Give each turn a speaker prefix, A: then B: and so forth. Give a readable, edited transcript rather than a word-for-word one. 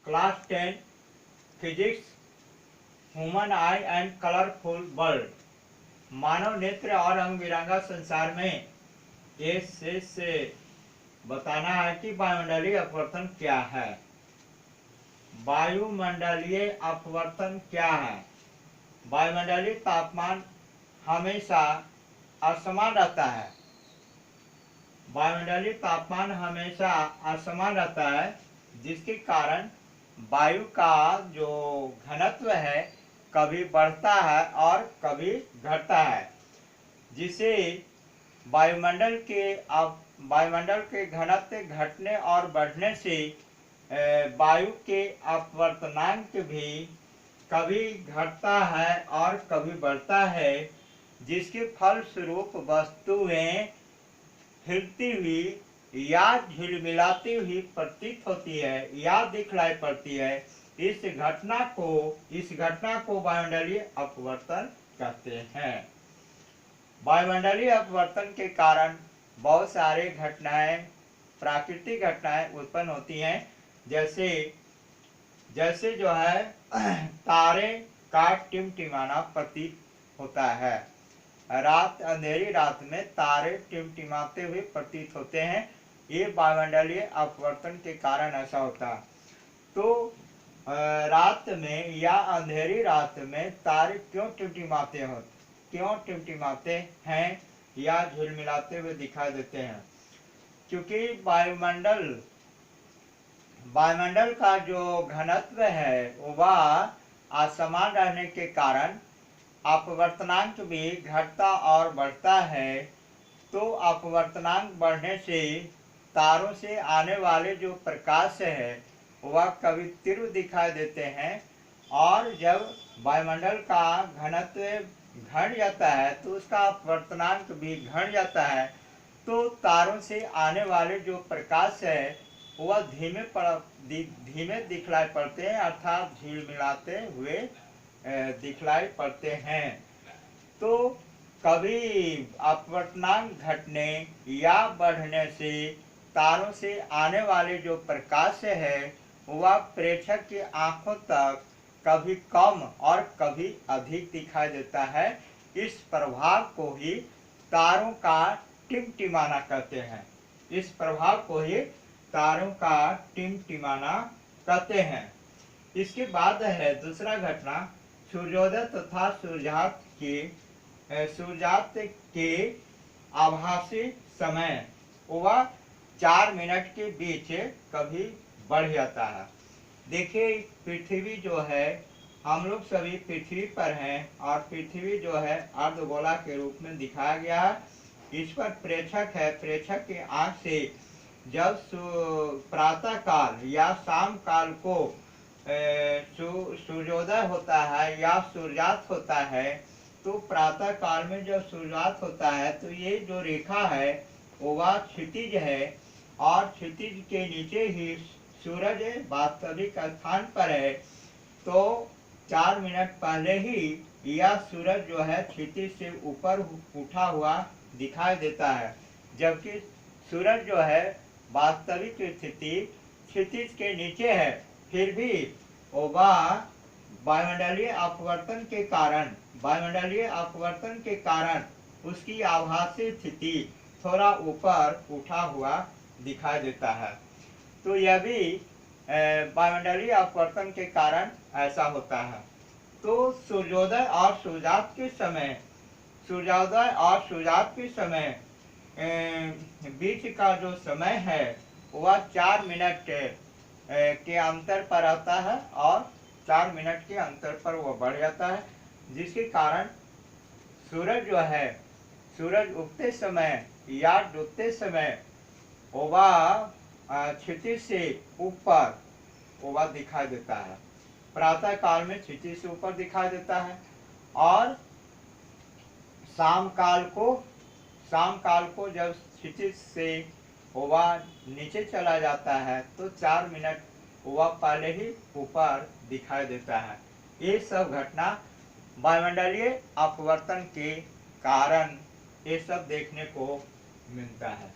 A: Class 10 physics human eye and colourful world. मानव नेत्र और रंग बिरंगा संसार में से बताना है कि वायुमंडलीय अपवर्तन क्या है। वायुमंडलीय अपवर्तन क्या है? वायुमंडलीय तापमान हमेशा असमान रहता है। वायुमंडलीय तापमान हमेशा असमान रहता है, जिसके कारण वायु का जो घनत्व है कभी बढ़ता है और कभी घटता है, जिसे वायुमंडल के घनत्व घटने और बढ़ने से वायु के अपवर्तनांक भी कभी घटता है और कभी बढ़ता है, जिसके फलस्वरूप वस्तुएं हिलती हुई या झिलमिलाती हुई प्रतीत होती है या दिखलाई पड़ती है। इस घटना को वायुमंडलीय अपवर्तन कहते हैं। वायुमंडलीय अपवर्तन के कारण बहुत सारे घटनाएं, प्राकृतिक घटनाएं उत्पन्न होती हैं। जैसे जो है तारे का टिमटिमाना प्रतीत होता है। अंधेरी रात में तारे टिमटिमाते हुए प्रतीत होते हैं। ये वायुमंडलीय अपवर्तन के कारण ऐसा होता है। तो रात में या अंधेरी रात में तारे क्यों टिमटिमाते हैं या झिलमिलाते हुए दिखाई देते हैं? क्योंकि वायुमंडल का जो घनत्व है वह असमान रहने के कारण अपवर्तनांक भी घटता और बढ़ता है। तो अपवर्तनांक बढ़ने से तारों से आने वाले जो प्रकाश है वह कभी तीव्र दिखाई देते हैं, और जब वायुमंडल का घनत्व घट जाता है तो उसका अपवर्तनांक भी घट जाता है। तो तारों से आने वाले जो प्रकाश है वह धीमे दिखलाई पड़ते हैं, अर्थात झिलमिलाते हुए दिखलाई पड़ते हैं। तो कभी अपवर्तनांक घटने या बढ़ने से तारों से आने वाले जो प्रकाश है वह प्रेक्षक की आंखों तक कभी कम और कभी अधिक दिखाई देता है। इस प्रभाव को ही तारों का टिमटिमाना कहते हैं। इस प्रभाव को ही तारों का टिमटिमाना कहते हैं। इसके बाद है दूसरा घटना, सूर्योदय तथा सूर्यास्त के आभासी समय वह 4 मिनट के बीच कभी बढ़ जाता है। देखिए, पृथ्वी जो है, हम लोग सभी पृथ्वी पर हैं और पृथ्वी जो है अर्धगोला के रूप में दिखाया गया है। इस पर प्रेक्षक है। प्रेक्षक की आंख से जब प्रातः काल या शाम काल को सूर्योदय होता है या सूर्यास्त होता है, तो प्रातः काल में जब सूर्यास्त होता है तो ये जो रेखा है वह क्षितिज है, और क्षितिज के नीचे ही सूरज वास्तविक स्थान पर है। तो 4 मिनट पहले ही यह सूरज जो है क्षितिज से ऊपर उठा हुआ दिखाई देता है, जबकि सूरज जो है वास्तविक स्थिति क्षितिज के नीचे है। फिर भी वह वायुमंडलीय अपवर्तन के कारण उसकी आभासी स्थिति थोड़ा ऊपर उठा हुआ दिखाई देता है। तो यह भी वायुमंडलीय अपवर्तन के कारण ऐसा होता है। तो सूर्योदय और सूर्यास्त के समय बीच का जो समय है वह 4 मिनट के अंतर पर आता है, और 4 मिनट के अंतर पर वह बढ़ जाता है, जिसके कारण सूरज उगते समय या डूबते समय वह क्षितिज से ऊपर वह दिखाई देता है। प्रातः काल में क्षितिज से ऊपर दिखाई देता है, और शाम काल को जब क्षितिज से वह नीचे चला जाता है तो 4 मिनट वह पहले ही ऊपर दिखाई देता है। ये सब घटना वायुमंडलीय अपवर्तन के कारण ये सब देखने को मिलता है।